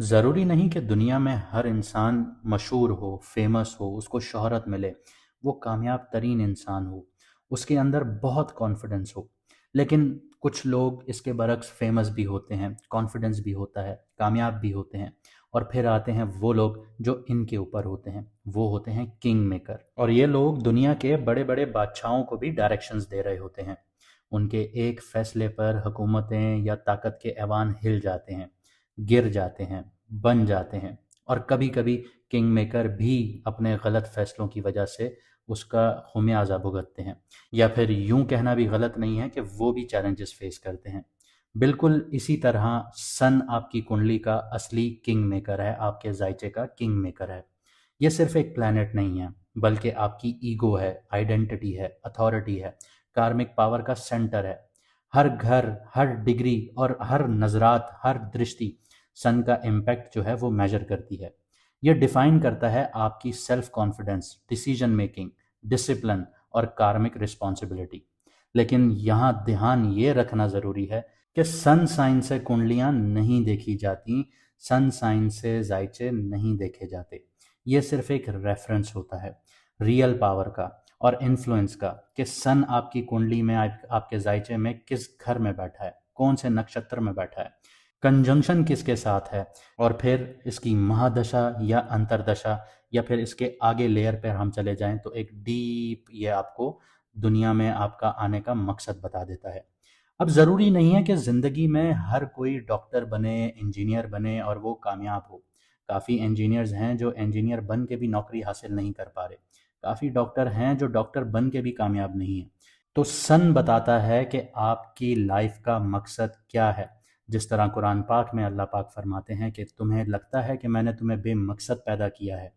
ज़रूरी नहीं कि दुनिया में हर इंसान मशहूर हो, फेमस हो, उसको शोहरत मिले, वो कामयाब तरीन इंसान हो, उसके अंदर बहुत कॉन्फिडेंस हो। लेकिन कुछ लोग इसके बरक्स फेमस भी होते हैं, कॉन्फिडेंस भी होता है, कामयाब भी होते हैं। और फिर आते हैं वो लोग जो इनके ऊपर होते हैं, वो होते हैं किंग मेकर। और ये लोग दुनिया के बड़े बड़े बादशाहों को भी डायरेक्शंस दे रहे होते हैं। उनके एक फैसले पर हुकूमतें या ताकत के ऐवान हिल जाते हैं, गिर जाते हैं, बन जाते हैं। और कभी कभी किंग मेकर भी अपने गलत फैसलों की वजह से उसका खुमियाजा भुगतते हैं। या फिर यूं कहना भी गलत नहीं है कि वो भी चैलेंजेस फेस करते हैं। बिल्कुल इसी तरह सन आपकी कुंडली का असली किंग मेकर है, आपके जायचे का किंग मेकर है। ये सिर्फ एक प्लैनेट नहीं है, बल्कि आपकी ईगो है, आइडेंटिटी है, अथॉरिटी है, कार्मिक पावर का सेंटर है। हर घर, हर डिग्री और हर नजरात, हर दृष्टि सन का इम्पैक्ट जो है वो मेजर करती है। ये डिफाइन करता है आपकी self confidence, decision making, discipline और कार्मिक रिस्पॉन्सिबिलिटी। लेकिन यहाँ ध्यान ये रखना ज़रूरी है कि सन साइन से कुंडलियाँ नहीं देखी जाती, सन साइन से जायचे नहीं देखे जाते। ये सिर्फ एक रेफरेंस होता है रियल पावर का और इन्फ्लुएंस का, कि सन आपकी कुंडली में आपके जायचे में किस घर में बैठा है, कौन से नक्षत्र में बैठा है, कंजंक्शन किसके साथ है। और फिर इसकी महादशा या अंतरदशा, या फिर इसके आगे लेयर पर हम चले जाएं तो एक डीप, ये आपको दुनिया में आपका आने का मकसद बता देता है। अब ज़रूरी नहीं है कि ज़िंदगी में हर कोई डॉक्टर बने, इंजीनियर बने और वो कामयाब हो। काफ़ी इंजीनियर्स हैं जो इंजीनियर बन के भी नौकरी हासिल नहीं कर पा रहे। काफ़ी डॉक्टर हैं जो डॉक्टर बन के भी कामयाब नहीं हैं। तो सन बताता है कि आपकी लाइफ का मकसद क्या है। जिस तरह कुरान पाक में अल्लाह पाक फरमाते हैं कि तुम्हें लगता है कि मैंने तुम्हें बेमकसद पैदा किया है,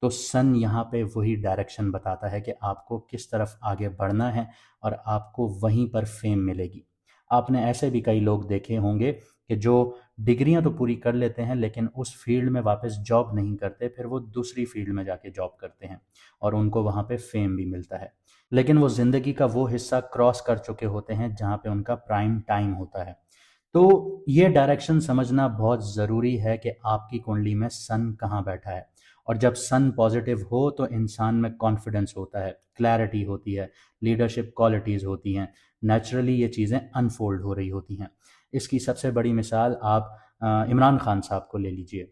तो सन यहाँ पे वही डायरेक्शन बताता है कि आपको किस तरफ आगे बढ़ना है और आपको वहीं पर फेम मिलेगी। आपने ऐसे भी कई लोग देखे होंगे कि जो डिग्रियां तो पूरी कर लेते हैं लेकिन उस फील्ड में वापस जॉब नहीं करते, फिर वो दूसरी फील्ड में जाके जॉब करते हैं और उनको वहाँ पे फेम भी मिलता है। लेकिन वो ज़िंदगी का वो हिस्सा क्रॉस कर चुके होते हैं जहाँ पे उनका प्राइम टाइम होता है। तो ये डायरेक्शन समझना बहुत ज़रूरी है कि आपकी कुंडली में सन कहाँ बैठा है। और जब सन पॉजिटिव हो तो इंसान में कॉन्फिडेंस होता है, क्लैरिटी होती है, लीडरशिप क्वालिटीज़ होती हैं, नेचुरली ये चीज़ें अनफोल्ड हो रही होती हैं। इसकी सबसे बड़ी मिसाल आप इमरान खान साहब को ले लीजिए।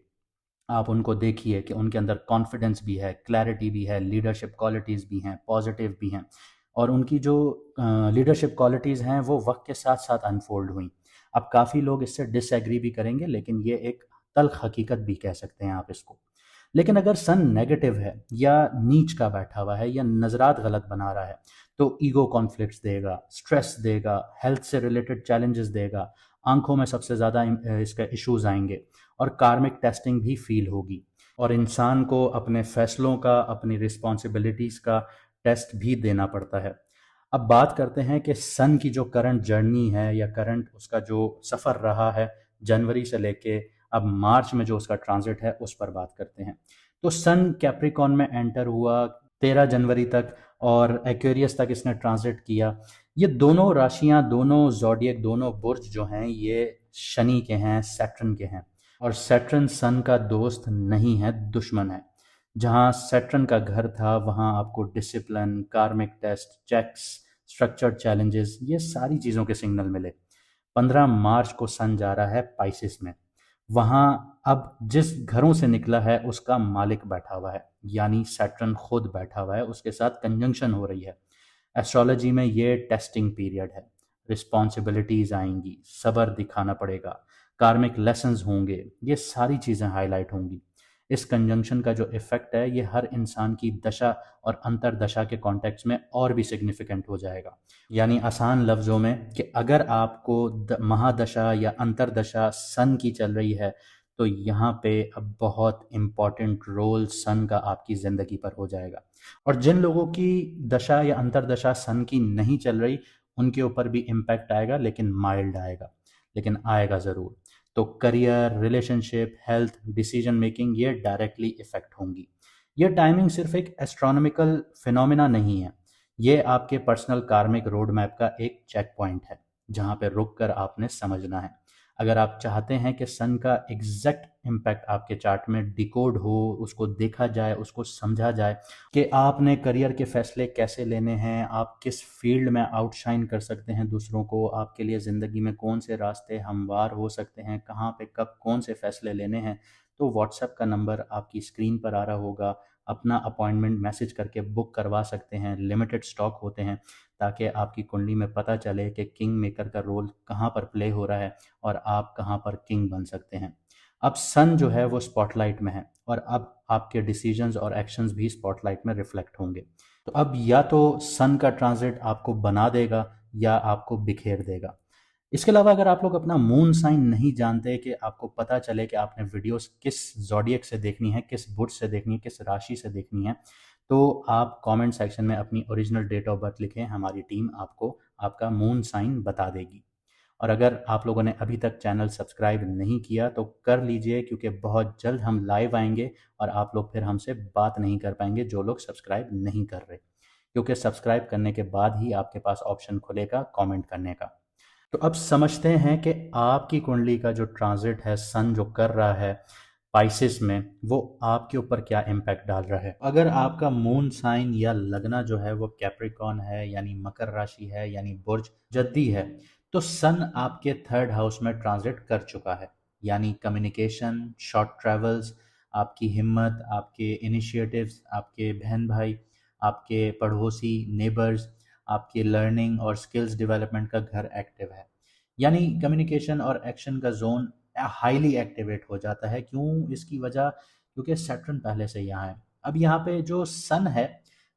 आप उनको देखिए कि उनके अंदर कॉन्फिडेंस भी है, क्लैरिटी भी है, लीडरशिप क्वालिटीज़ भी हैं, पॉजिटिव भी हैं। और उनकी जो लीडरशिप क्वालिटीज़ हैं वो वक्त के साथ साथ अनफोल्ड हुई। अब काफ़ी लोग इससे डिसएग्री भी करेंगे, लेकिन ये एक तल्ख हकीकत भी कह सकते हैं आप इसको। लेकिन अगर सन नेगेटिव है या नीच का बैठा हुआ है या नज़रात गलत बना रहा है, तो ईगो कॉन्फ्लिक्ट्स देगा, स्ट्रेस देगा, हेल्थ से रिलेटेड चैलेंजेस देगा, आंखों में सबसे ज़्यादा इसका इश्यूज आएंगे और कार्मिक टेस्टिंग भी फील होगी। और इंसान को अपने फैसलों का, अपनी रिस्पॉन्सिबिलिटीज़ का टेस्ट भी देना पड़ता है। अब बात करते हैं कि सन की जो करंट जर्नी है या करंट उसका जो सफ़र रहा है जनवरी से लेके अब मार्च में जो उसका ट्रांजिट है उस पर बात करते हैं। तो सन कैप्रिकॉन में एंटर हुआ 13 जनवरी तक और एक्वेरियस तक इसने ट्रांजिट किया। ये दोनों राशियां, दोनों ज़ोडिएक, दोनों बुर्ज जो हैं ये शनि के हैं, सैटर्न के हैं। और सैटर्न सन का दोस्त नहीं है, दुश्मन है। जहाँ सैटर्न का घर था वहाँ आपको डिसिप्लिन, कार्मिक टेस्ट, चेक्स, स्ट्रक्चर्ड चैलेंजेस, ये सारी चीज़ों के सिग्नल मिले। 15 मार्च को सन जा रहा है पाइसिस में। वहाँ अब जिस घरों से निकला है उसका मालिक बैठा हुआ है, यानी सैटर्न खुद बैठा हुआ है, उसके साथ कंजंक्शन हो रही है। एस्ट्रोलॉजी में ये टेस्टिंग पीरियड है। रिस्पॉन्सिबिलिटीज आएंगी, सब्र दिखाना पड़ेगा, कार्मिक लेसन्स होंगे, ये सारी चीज़ें हाईलाइट होंगी। इस कंजंक्शन का जो इफेक्ट है ये हर इंसान की दशा और अंतरदशा के कॉन्टेक्स्ट में और भी सिग्निफिकेंट हो जाएगा। यानी आसान लफ्ज़ों में कि अगर आपको महादशा या अंतरदशा सन की चल रही है तो यहाँ पे अब बहुत इम्पॉर्टेंट रोल सन का आपकी ज़िंदगी पर हो जाएगा। और जिन लोगों की दशा या अंतरदशा सन की नहीं चल रही उनके ऊपर भी इम्पैक्ट आएगा, लेकिन माइल्ड आएगा, लेकिन आएगा ज़रूर। तो career, relationship, health, decision making ये डायरेक्टली इफेक्ट होंगी। ये टाइमिंग सिर्फ एक एस्ट्रोनॉमिकल फिनोमिना नहीं है, ये आपके पर्सनल कार्मिक रोड मैप का एक चेक पॉइंट है जहाँ पे रुक कर आपने समझना है। अगर आप चाहते हैं कि सन का एग्जैक्ट इम्पैक्ट आपके चार्ट में डिकोड हो, उसको देखा जाए, उसको समझा जाए कि आपने करियर के फैसले कैसे लेने हैं, आप किस फील्ड में आउटशाइन कर सकते हैं दूसरों को, आपके लिए ज़िंदगी में कौन से रास्ते हमवार हो सकते हैं, कहाँ पे कब कौन से फैसले लेने हैं, तो व्हाट्सएप का नंबर आपकी स्क्रीन पर आ रहा होगा। अपना अपॉइंटमेंट मैसेज करके बुक करवा सकते हैं। लिमिटेड स्टॉक होते हैं, ताकि आपकी कुंडली में पता चले कि किंग मेकर का रोल कहाँ पर प्ले हो रहा है और आप कहाँ पर किंग बन सकते हैं। अब सन जो है वो स्पॉटलाइट में है, और अब आपके डिसीजंस और एक्शंस भी स्पॉटलाइट में रिफ्लेक्ट होंगे। तो अब या तो सन का ट्रांजिट आपको बना देगा या आपको बिखेर देगा। इसके अलावा अगर आप लोग अपना मून साइन नहीं जानते, कि आपको पता चले कि आपने वीडियोस किस ज़ोडिएक से देखनी है, किस बुट से देखनी है, किस राशि से देखनी है, तो आप कमेंट सेक्शन में अपनी ओरिजिनल डेट ऑफ बर्थ लिखें। हमारी टीम आपको आपका मून साइन बता देगी। और अगर आप लोगों ने अभी तक चैनल सब्सक्राइब नहीं किया तो कर लीजिए, क्योंकि बहुत जल्द हम लाइव आएंगे और आप लोग फिर हमसे बात नहीं कर पाएंगे जो लोग सब्सक्राइब नहीं कर रहे, क्योंकि सब्सक्राइब करने के बाद ही आपके पास ऑप्शन खुलेगा कमेंट करने का। तो अब समझते हैं कि आपकी कुंडली का जो ट्रांजिट है, सन जो कर रहा है पाइसिस में, वो आपके ऊपर क्या इम्पैक्ट डाल रहा है। अगर आपका मून साइन या लगना जो है वो कैप्रिकॉन है, यानी मकर राशि है, यानी बुर्ज जद्दी है, तो सन आपके थर्ड हाउस में ट्रांजिट कर चुका है। यानी कम्युनिकेशन, शॉर्ट ट्रैवल्स, आपकी हिम्मत, आपके इनिशिएटिव्स, आपके बहन भाई, आपके पड़ोसी, नेबर्स, आपकी लर्निंग और स्किल्स डेवलपमेंट का घर एक्टिव है। यानी कम्युनिकेशन और एक्शन का जोन हाईली एक्टिवेट हो जाता है। क्यों? इसकी वजह, क्योंकि सैटर्न पहले से यहाँ है। अब यहाँ पे जो सन है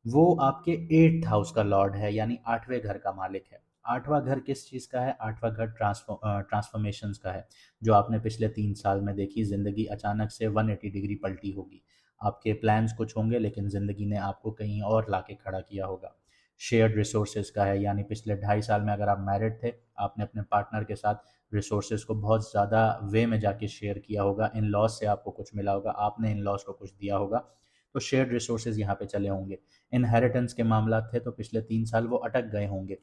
वो आपके 8th हाउस का लॉर्ड है, यानी 8वें घर का मालिक है। 8वां घर किस चीज़ का है? 8वां घर ट्रांसफॉर्मेशंस का है। जो आपने पिछले 3 साल में देखी, ज़िंदगी अचानक से 180 डिग्री पलटी होगी। आपके प्लान्स कुछ होंगे, लेकिन ज़िंदगी ने आपको कहीं और लाके खड़ा किया होगा। शेयर्ड रिसोर्सेज का है, यानी पिछले 2.5 साल में अगर आप मैरिड थे, आपने अपने पार्टनर के साथ रिसोर्सेज को बहुत ज़्यादा वे में जाके शेयर किया होगा। इन लॉज से आपको कुछ मिला होगा, आपने इन लॉज को कुछ दिया होगा, तो शेयर्ड रिसोर्सेज यहाँ पे चले होंगे। इनहेरिटेंस के मामला थे तो पिछले 3 साल वो अटक गए होंगे,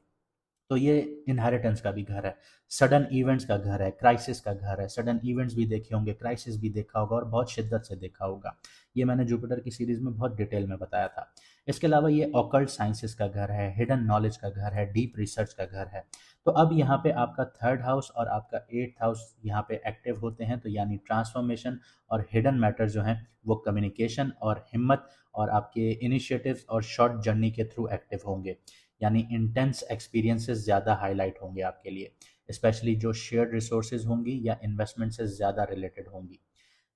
तो ये इनहेरिटेंस का भी घर है। सडन इवेंट्स का घर है, क्राइसिस का घर है। सडन इवेंट्स भी देखे होंगे, क्राइसिस भी देखा होगा, और बहुत शिद्दत से देखा होगा। ये मैंने जुपिटर की सीरीज में बहुत डिटेल में बताया था। इसके अलावा ये ऑकल्ट साइंसेस का घर है, हिडन नॉलेज का घर है, डीप रिसर्च का घर है। तो अब यहाँ पे आपका थर्ड हाउस और आपका 8th हाउस यहाँ पे एक्टिव होते हैं, तो यानी ट्रांसफॉर्मेशन और हिडन मैटर जो हैं वो कम्युनिकेशन और हिम्मत और आपके इनिशिएटिव्स और शॉर्ट जर्नी के थ्रू एक्टिव होंगे। यानी इंटेंस एक्सपीरियंसेस ज़्यादा हाईलाइट होंगे आपके लिए, स्पेशली जो शेयर्ड रिसोर्सेज होंगी या इन्वेस्टमेंट से ज़्यादा रिलेटेड होंगी।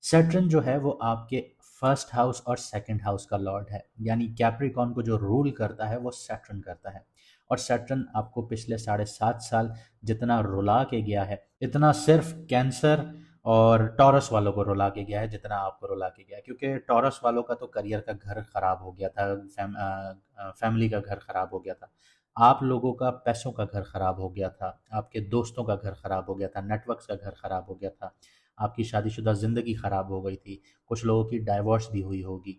सैटर्न जो है वो आपके फर्स्ट हाउस और सेकंड हाउस का लॉर्ड है, यानी कैप्रिकॉन को जो रूल करता है वो सैटर्न करता है। और सैटर्न आपको पिछले 7.5 साल जितना रुला के गया है, इतना सिर्फ कैंसर और टॉरस वालों को रुला के गया है जितना आपको रुला के गया है। क्योंकि टॉरस वालों का तो करियर का घर खराब हो गया था, फैमिली का घर खराब हो गया था, आप लोगों का पैसों का घर खराब हो गया था, आपके दोस्तों का घर खराब हो गया था, नेटवर्क्स का घर खराब हो गया था, आपकी शादीशुदा ज़िंदगी खराब हो गई थी, कुछ लोगों की डाइवोर्स भी हुई होगी,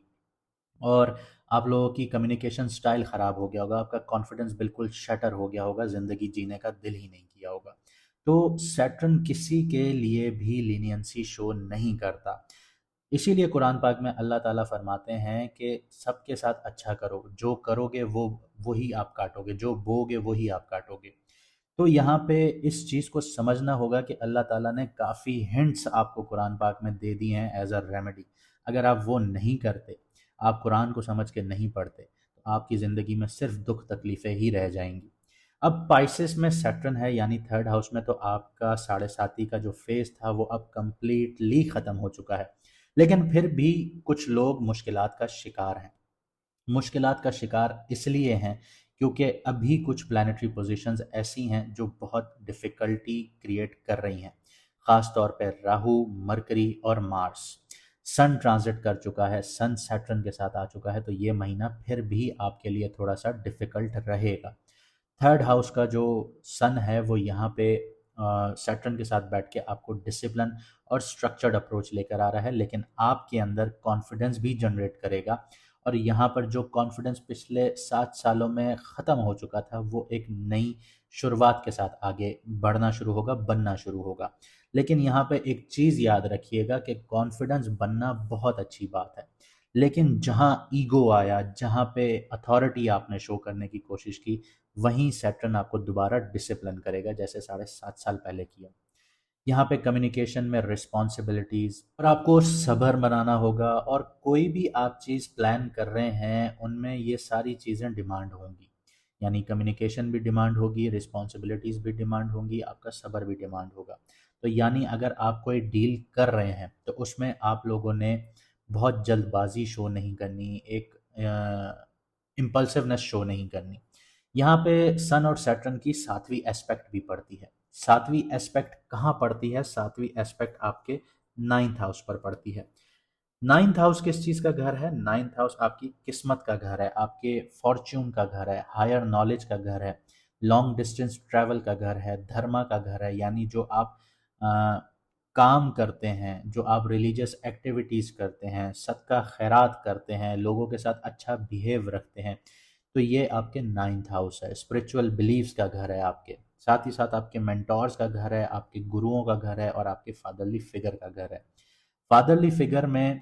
और आप लोगों की कम्युनिकेशन स्टाइल ख़राब हो गया होगा, आपका कॉन्फिडेंस बिल्कुल शटर हो गया होगा, ज़िंदगी जीने का दिल ही नहीं किया होगा। तो सैटर्न किसी के लिए भी लीनियंसी शो नहीं करता। इसीलिए कुरान पाक में अल्लाह ताला फरमाते हैं कि सबके साथ अच्छा करो, जो करोगे वही आप काटोगे, जो बोगे वही आप काटोगे। तो यहाँ पे इस चीज़ को समझना होगा कि अल्लाह ताला ने काफ़ी हिंट्स आपको कुरान पाक में दे दिए हैं एज अ रेमेडी। अगर आप वो नहीं करते, आप कुरान को समझ के नहीं पढ़ते, तो आपकी ज़िंदगी में सिर्फ दुख तकलीफ़ें ही रह जाएंगी। अब पाइसेस में सैटर्न है, यानी थर्ड हाउस में, तो आपका 7.5 का जो फेज़ था वो अब कंप्लीटली ख़त्म हो चुका है। लेकिन फिर भी कुछ लोग मुश्किलात का शिकार हैं। मुश्किलात का शिकार इसलिए हैं क्योंकि अभी कुछ प्लानिटरी पोजीशंस ऐसी हैं जो बहुत डिफ़िकल्टी क्रिएट कर रही हैं। ख़ास तौर पे राहु, मरकरी और मार्स। सन ट्रांजिट कर चुका है, सन सैटर्न के साथ आ चुका है, तो ये महीना फिर भी आपके लिए थोड़ा-सा डिफ़िकल्ट रहेगा। थर्ड हाउस का जो सन है वो यहाँ पे सैटर्न के साथ बैठ के आपको डिसिप्लिन और स्ट्रक्चर्ड अप्रोच लेकर आ रहा है, लेकिन आपके अंदर कॉन्फिडेंस भी जनरेट करेगा। और यहाँ पर जो कॉन्फिडेंस पिछले 7 सालों में ख़त्म हो चुका था वो एक नई शुरुआत के साथ आगे बढ़ना शुरू होगा, बनना शुरू होगा। लेकिन यहाँ पे एक चीज़ याद रखिएगा कि कॉन्फिडेंस बनना बहुत अच्छी बात है, लेकिन जहाँ ईगो आया, जहाँ पे अथॉरिटी आपने शो करने की कोशिश की, वहीं सैटर्न आपको दोबारा डिसिप्लिन करेगा, जैसे 7.5 साल पहले किया। यहाँ पे कम्युनिकेशन में रिस्पॉन्सिबिलिटीज़ और आपको सब्र बनाना होगा, और कोई भी आप चीज़ प्लान कर रहे हैं उनमें ये सारी चीज़ें डिमांड होंगी। यानी कम्युनिकेशन भी डिमांड होगी, रिस्पॉन्सिबिलिटीज़ भी डिमांड होंगी, आपका सब्र भी डिमांड होगा। तो यानी अगर आप कोई डील कर रहे हैं तो उसमें आप लोगों ने बहुत जल्दबाजी शो नहीं करनी, एक इम्पल्सिवनेस शो नहीं करनी। यहाँ पे सन और सैटर्न की सातवीं एस्पेक्ट भी पड़ती है। सातवीं एस्पेक्ट कहाँ पड़ती है? सातवीं एस्पेक्ट आपके नाइन्थ हाउस पर पड़ती है। नाइन्थ हाउस किस चीज़ का घर है? नाइन्थ हाउस आपकी किस्मत का घर है, आपके फॉर्च्यून का घर है, हायर नॉलेज का घर है, लॉन्ग डिस्टेंस ट्रैवल का घर है, धर्मा का घर है। यानी जो आप अ, काम करते हैं, जो आप रिलीजियस एक्टिविटीज़ करते हैं, सदका खैरात करते हैं, लोगों के साथ अच्छा बिहेव रखते हैं, तो ये आपके नाइन्थ हाउस है। स्पिरिचुअल बिलीव्स का घर है आपके, साथ ही साथ आपके मेंटोर्स का घर है, आपके गुरुओं का घर है, और आपके फादरली फिगर का घर है। फादरली फिगर में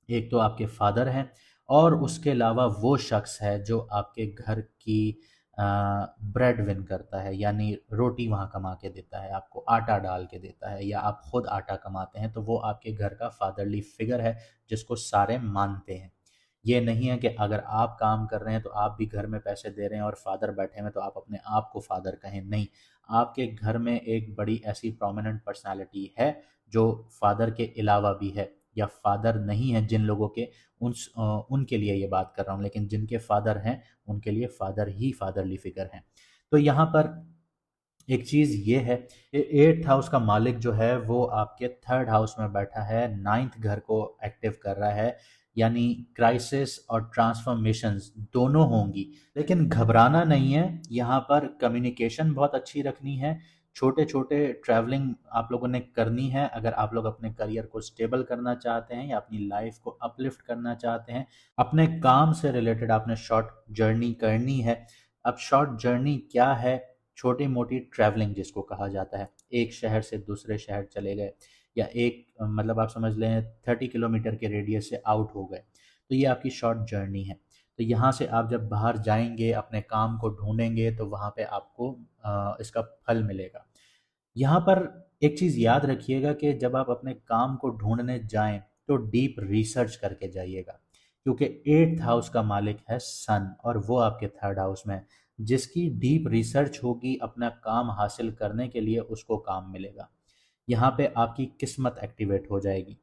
एक तो आपके फादर हैं, और उसके अलावा वो शख्स है जो आपके घर की ब्रेड विन करता है, यानी रोटी वहाँ कमा के देता है, आपको आटा डाल के देता है, या आप खुद आटा कमाते हैं, तो वो आपके घर का फादरली फिगर है जिसको सारे मानते हैं। ये नहीं है कि अगर आप काम कर रहे हैं तो आप भी घर में पैसे दे रहे हैं और फादर बैठे हैं तो आप अपने आप को फादर कहें, नहीं। आपके घर में एक बड़ी ऐसी प्रोमिनेंट पर्सनालिटी है जो फादर के अलावा भी है, या फादर नहीं है जिन लोगों के, उनके लिए ये बात कर रहा हूँ, लेकिन जिनके फादर हैं उनके लिए फादर ही फादरली फिगर हैं। तो यहाँ पर एक चीज़ ये है, एट्थ हाउस का मालिक जो है वो आपके थर्ड हाउस में बैठा है, नाइन्थ घर को एक्टिव कर रहा है, यानी क्राइसिस और ट्रांसफॉर्मेशंस दोनों होंगी। लेकिन घबराना नहीं है, यहाँ पर कम्युनिकेशन बहुत अच्छी रखनी है। छोटे छोटे ट्रैवलिंग आप लोगों ने करनी है अगर आप लोग अपने करियर को स्टेबल करना चाहते हैं या अपनी लाइफ को अपलिफ्ट करना चाहते हैं। अपने काम से रिलेटेड आपने शॉर्ट जर्नी करनी है। अब शॉर्ट जर्नी क्या है? छोटी मोटी ट्रैवलिंग जिसको कहा जाता है, एक शहर से दूसरे शहर चले गए, या एक मतलब आप समझ लें 30 किलोमीटर के रेडियस से आउट हो गए, तो ये आपकी शॉर्ट जर्नी है। तो यहाँ से आप जब बाहर जाएंगे, अपने काम को ढूंढेंगे, तो वहाँ पे आपको इसका फल मिलेगा। यहाँ पर एक चीज़ याद रखिएगा कि जब आप अपने काम को ढूंढने जाएं तो डीप रिसर्च करके जाइएगा, क्योंकि एट्थ हाउस का मालिक है सन, और वो आपके थर्ड हाउस में है। जिसकी डीप रिसर्च होगी अपना काम हासिल करने के लिए, उसको काम मिलेगा। यहाँ पे आपकी किस्मत एक्टिवेट हो जाएगी,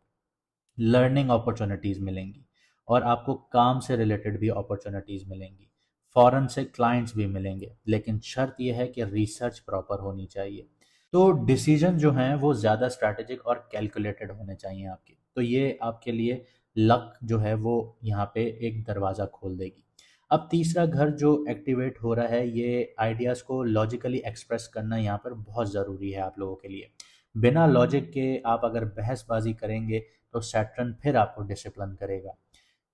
लर्निंग अपॉर्चुनिटीज़ मिलेंगी, और आपको काम से रिलेटेड भी अपॉर्चुनिटीज़ मिलेंगी, फॉरेन से क्लाइंट्स भी मिलेंगे, लेकिन शर्त यह है कि रिसर्च प्रॉपर होनी चाहिए। तो डिसीजन जो हैं वो ज़्यादा स्ट्रैटेजिक और कैलकुलेटेड होने चाहिए आपके, तो ये आपके लिए लक जो है वो यहाँ पे एक दरवाज़ा खोल देगी। अब तीसरा घर जो एक्टिवेट हो रहा है, ये आइडियाज़ को लॉजिकली एक्सप्रेस करना यहाँ पर बहुत ज़रूरी है आप लोगों के लिए। बिना लॉजिक के आप अगर बहसबाजी करेंगे तो सैटर्न फिर आपको डिसिप्लिन करेगा।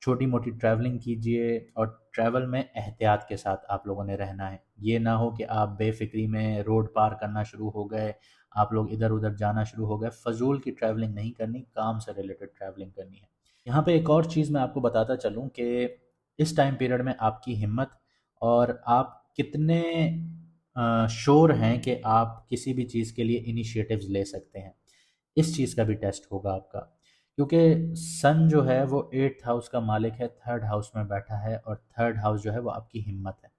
छोटी मोटी ट्रैवलिंग कीजिए, और ट्रैवल में एहतियात के साथ आप लोगों ने रहना है। ये ना हो कि आप बेफिक्री में रोड पार करना शुरू हो गए, आप लोग इधर उधर जाना शुरू हो गए। फजूल की ट्रैवलिंग नहीं करनी, काम से रिलेटेड ट्रैवलिंग करनी है। यहाँ पे एक और चीज़ मैं आपको बताता चलूँ कि इस टाइम पीरियड में आपकी हिम्मत, और आप कितने श्योर हैं कि आप किसी भी चीज़ के लिए इनिशिएटिव्स ले सकते हैं, इस चीज़ का भी टेस्ट होगा आपका। क्योंकि सन जो है वो एट्थ हाउस का मालिक है, थर्ड हाउस में बैठा है, और थर्ड हाउस जो है वो आपकी हिम्मत है।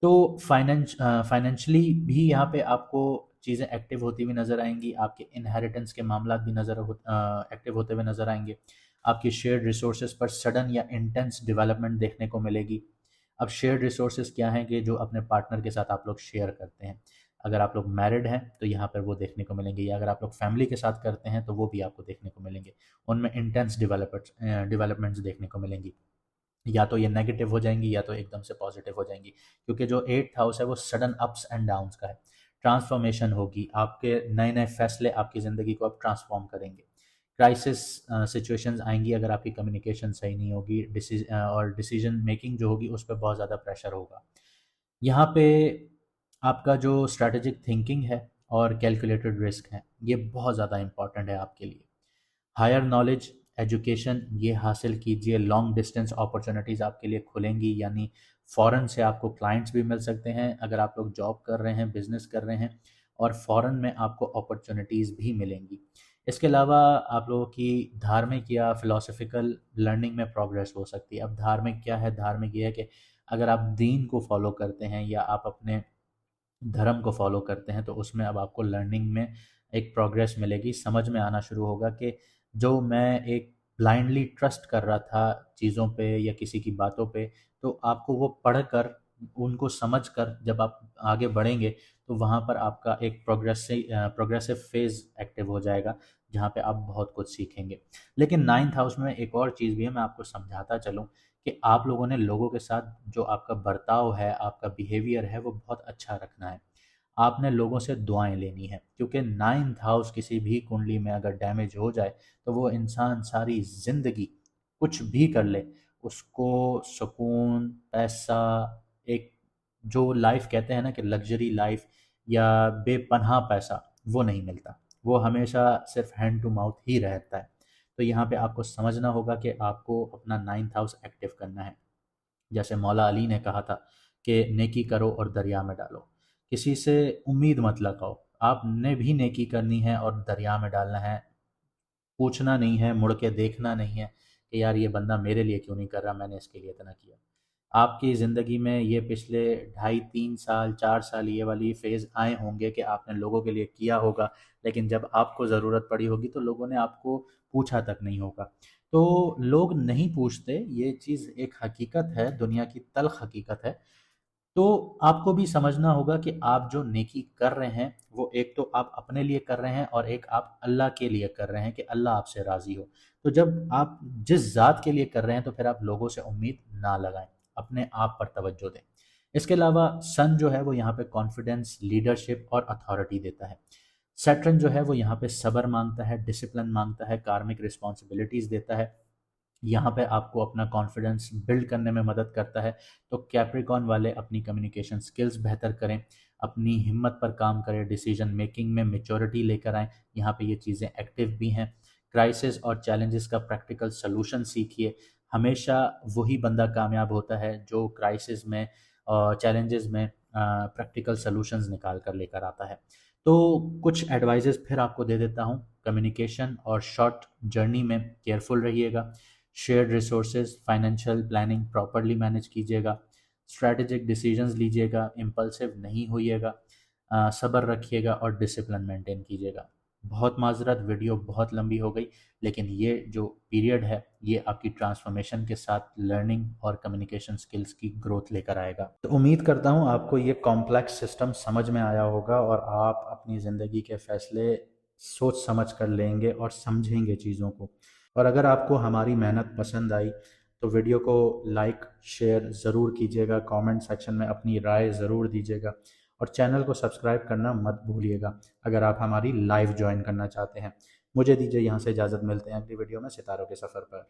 तो फाइनेंशियली भी यहाँ पे आपको चीज़ें एक्टिव होती हुई नज़र आएंगी, आपके इनहेरिटेंस के मामला भी एक्टिव होते हुए नज़र आएंगे। आपकी शेयर्ड रिसोर्सेज पर सडन या इंटेंस डेवलपमेंट देखने को मिलेगी। अब शेयर्ड रिसोर्सेज क्या हैं? कि जो अपने पार्टनर के साथ आप लोग शेयर करते हैं। अगर आप लोग मैरिड हैं तो यहाँ पर वो देखने को मिलेंगे, या अगर आप लोग फैमिली के साथ करते हैं तो वो भी आपको देखने को मिलेंगे। उनमें इंटेंस डेवलपमेंट्स देखने को मिलेंगी। या तो ये नेगेटिव हो जाएंगी, या तो एकदम से पॉजिटिव हो जाएंगी, क्योंकि जो एट्थ हाउस है वो सडन अप्स एंड डाउन्स का है। ट्रांसफॉर्मेशन होगी, आपके नए नए फैसले आपकी ज़िंदगी को अब ट्रांसफॉर्म करेंगे। क्राइसिस सिचुएशंस आएंगी अगर आपकी कम्युनिकेशन सही नहीं होगी, और डिसीजन मेकिंग जो होगी उस पर बहुत ज़्यादा प्रेशर होगा। यहाँ पे आपका जो स्ट्रैटेजिक थिंकिंग है और कैलकुलेटेड रिस्क हैं, ये बहुत ज़्यादा इंपॉर्टेंट है आपके लिए। हायर नॉलेज, एजुकेशन ये हासिल कीजिए, लॉन्ग डिस्टेंस अपॉर्चुनिटीज़ आपके लिए खुलेंगी, यानी फ़ॉरेन से आपको क्लाइंट्स भी मिल सकते हैं अगर आप लोग जॉब कर रहे हैं, बिजनेस कर रहे हैं, और फ़ॉरेन में आपको अपॉर्चुनिटीज़ भी मिलेंगी। इसके अलावा आप लोगों की धार्मिक या फिलोसफिकल लर्निंग में प्रोग्रेस हो सकती है। अब धार्मिक क्या है? धार्मिक ये है कि अगर आप दीन को फॉलो करते हैं या आप अपने धर्म को फॉलो करते हैं तो उसमें अब आपको लर्निंग में एक प्रोग्रेस मिलेगी, समझ में आना शुरू होगा कि जो मैं एक ब्लाइंडली ट्रस्ट कर रहा था चीज़ों पे या किसी की बातों पे, तो आपको वो पढ़कर उनको समझकर जब आप आगे बढ़ेंगे तो वहाँ पर आपका एक प्रोग्रेसिव फेज़ एक्टिव हो जाएगा, जहाँ पे आप बहुत कुछ सीखेंगे। लेकिन नाइन्थ हाउस में एक और चीज़ भी है, मैं आपको समझाता चलूँ कि आप लोगों ने लोगों के साथ जो आपका बर्ताव है, आपका बिहेवियर है, वो बहुत अच्छा रखना है। आपने लोगों से दुआएं लेनी है, क्योंकि नाइन्थ हाउस किसी भी कुंडली में अगर डैमेज हो जाए तो वो इंसान सारी ज़िंदगी कुछ भी कर ले, उसको सुकून, पैसा, एक जो लाइफ कहते हैं ना कि लग्जरी लाइफ या बेपनाह पैसा, वो नहीं मिलता। वो हमेशा सिर्फ हैंड टू माउथ ही रहता है। तो यहाँ पे आपको समझना होगा कि आपको अपना नाइन्थ हाउस एक्टिव करना है। जैसे मौला अली ने कहा था कि नेकी करो और दरिया में डालो। किसी से उम्मीद मत लगाओ, आपने भी नेकी करनी है और दरिया में डालना है। पूछना नहीं है, मुड़ के देखना नहीं है कि यार ये बंदा मेरे लिए क्यों नहीं कर रहा, मैंने इसके लिए इतना किया। आपकी ज़िंदगी में ये पिछले ढाई 3 साल 4 साल ये वाली फेज़ आए होंगे कि आपने लोगों के लिए किया होगा, लेकिन जब आपको ज़रूरत पड़ी होगी तो लोगों ने आपको पूछा तक नहीं होगा। तो लोग नहीं पूछते, ये चीज़ एक हकीकत है, दुनिया की तल्ख़ हकीकत है। तो आपको भी समझना होगा कि आप जो नेकी कर रहे हैं वो एक तो आप अपने लिए कर रहे हैं और एक आप अल्लाह के लिए कर रहे हैं कि अल्लाह आपसे राज़ी हो। तो जब आप जिस ज़ात के लिए कर रहे हैं तो फिर आप लोगों से उम्मीद ना लगाएं, अपने आप पर तवज्जो दें। इसके अलावा सन जो है वो यहाँ पे कॉन्फिडेंस, लीडरशिप और अथॉरिटी देता है। सैटर्न जो है वो यहाँ पे सब्र मांगता है, डिसिप्लिन मांगता है, कार्मिक रिस्पॉन्सिबिलिटीज़ देता है। यहाँ पे आपको अपना कॉन्फिडेंस बिल्ड करने में मदद करता है। तो कैप्रिकॉन वाले अपनी कम्युनिकेशन स्किल्स बेहतर करें, अपनी हिम्मत पर काम करें, डिसीजन मेकिंग में मेच्योरिटी लेकर आएँ। यहाँ पे ये चीज़ें एक्टिव भी हैं। क्राइसिस और चैलेंजेस का प्रैक्टिकल सॉल्यूशन सीखिए। हमेशा वही बंदा कामयाब होता है जो क्राइसिस में और चैलेंजेस में प्रैक्टिकल सॉल्यूशंस निकाल कर लेकर आता है। तो कुछ एडवाइजेस फिर आपको दे देता हूँ। कम्युनिकेशन और शॉर्ट जर्नी में केयरफुल रहिएगा। Shared resources, financial planning properly manage कीजिएगा। स्ट्रैटेजिक डिसीजंस लीजिएगा, इम्पल्सिव नहीं होइएगा। सब्र रखिएगा और डिसिप्लिन मेंटेन कीजिएगा। बहुत माजरत, वीडियो बहुत लंबी हो गई, लेकिन ये जो पीरियड है ये आपकी ट्रांसफॉर्मेशन के साथ लर्निंग और कम्युनिकेशन स्किल्स की ग्रोथ लेकर आएगा। तो उम्मीद करता हूँ आपको ये कॉम्प्लेक्स सिस्टम समझ में आया होगा और आप अपनी ज़िंदगी के फैसले सोच समझ कर लेंगे और समझेंगे चीज़ों को। और अगर आपको हमारी मेहनत पसंद आई तो वीडियो को लाइक शेयर ज़रूर कीजिएगा, कमेंट सेक्शन में अपनी राय ज़रूर दीजिएगा और चैनल को सब्सक्राइब करना मत भूलिएगा अगर आप हमारी लाइव ज्वाइन करना चाहते हैं। मुझे दीजिए यहाँ से इजाज़त, मिलते हैं अगली वीडियो में सितारों के सफ़र पर।